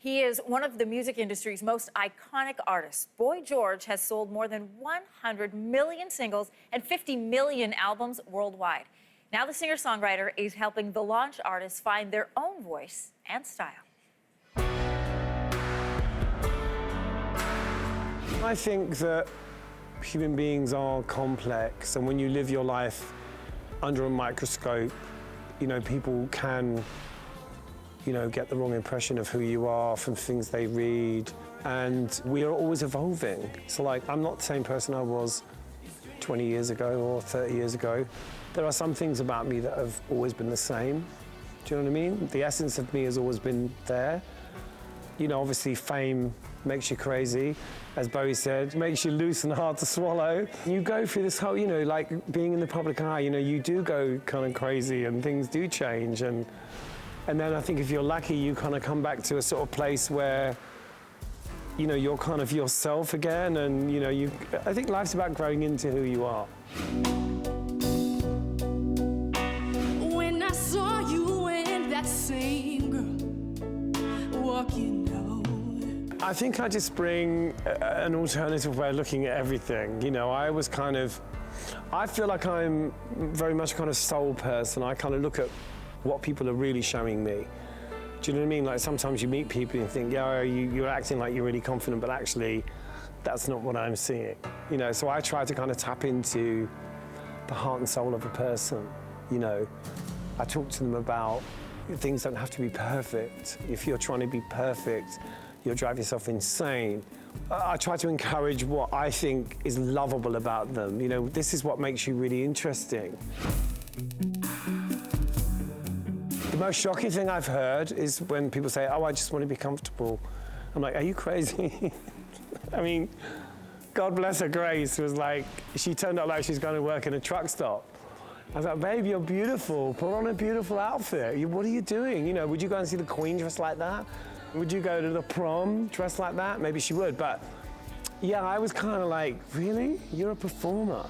He is one of the music industry's most iconic artists. Boy George has sold more than 100 million singles and 50 million albums worldwide. Now the singer-songwriter is helping the launch artists find their own voice and style. I think that human beings are complex, and when you live your life under a microscope, people can get the wrong impression of who you are from things they read, and we are always evolving. So I'm not the same person I was 20 years ago or 30 years ago. There are some things about me that have always been the same. Do you know what I mean? The essence of me has always been there. Obviously fame makes you crazy, as Bowie said, makes you loose and hard to swallow. You go through this whole, like being in the public eye, you do go kind of crazy and things do change. And then I think if you're lucky, you kind of come back to a sort of place where, you're kind of yourself again. And, I think life's about growing into who you are. When I saw you and that same girl walking out. I think I just bring an alternative way of looking at everything. I feel like I'm very much a kind of soul person. I kind of look at what people are really showing me. Do you know what I mean? Like sometimes you meet people and think, yeah, you're acting like you're really confident, but actually that's not what I'm seeing. So I try to kind of tap into the heart and soul of a person. I talk to them about things don't have to be perfect. If you're trying to be perfect, you'll drive yourself insane. I try to encourage what I think is lovable about them. This is what makes you really interesting. The most shocking thing I've heard is when people say, oh, I just want to be comfortable. I'm like, are you crazy? I mean, God bless her, Grace, was like, she turned out like she's going to work in a truck stop. I was like, babe, you're beautiful. Put on a beautiful outfit. What are you doing? Would you go and see the Queen dressed like that? Would you go to the prom dressed like that? Maybe she would, but yeah, I was kind of like, really? You're a performer.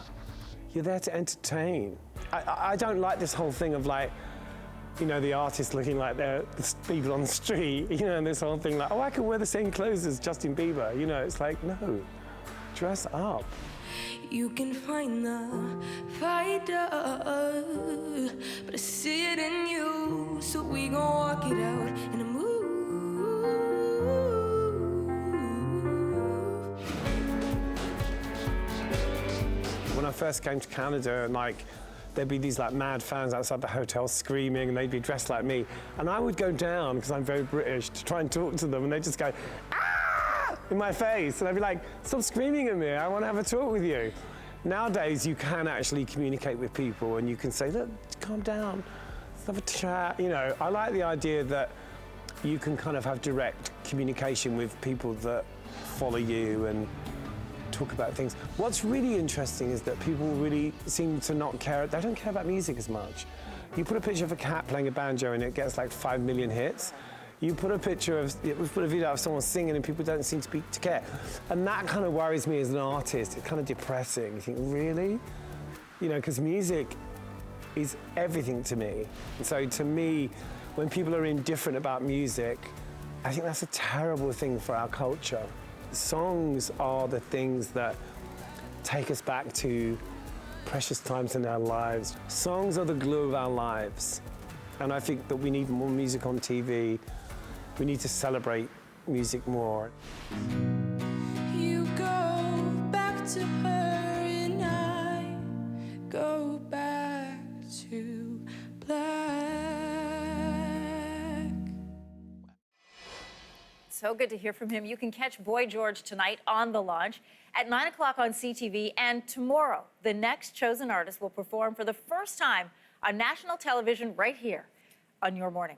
You're there to entertain. I don't like this whole thing of like, the artists looking like they're the people on the street, and this whole thing like, oh, I can wear the same clothes as Justin Bieber. It's like, no, dress up. You can find the fighter, but I see it in you, so we gon' walk it out in a move. When I first came to Canada, and there'd be these mad fans outside the hotel screaming, and they'd be dressed like me. And I would go down, because I'm very British, to try and talk to them, and they'd just go, ah, in my face. And I'd be like, stop screaming at me, I want to have a talk with you. Nowadays, you can actually communicate with people, and you can say, look, calm down, let's have a chat. I like the idea that you can kind of have direct communication with people that follow you and talk about things. What's really interesting is that people really seem to not care. They don't care about music as much. You put a picture of a cat playing a banjo and it gets like 5 million hits. You put a video of someone singing and people don't seem to care. And that kind of worries me as an artist. It's kind of depressing. You think, really? Because music is everything to me. And so to me, when people are indifferent about music, I think that's a terrible thing for our culture. Songs are the things that take us back to precious times in our lives. Songs are the glue of our lives. And I think that we need more music on TV. We need to celebrate music more. You go back to her and I go back to black. So good to hear from him. You can catch Boy George tonight on The Launch at 9 o'clock on CTV. And tomorrow, the next chosen artist will perform for the first time on national television right here on Your Morning.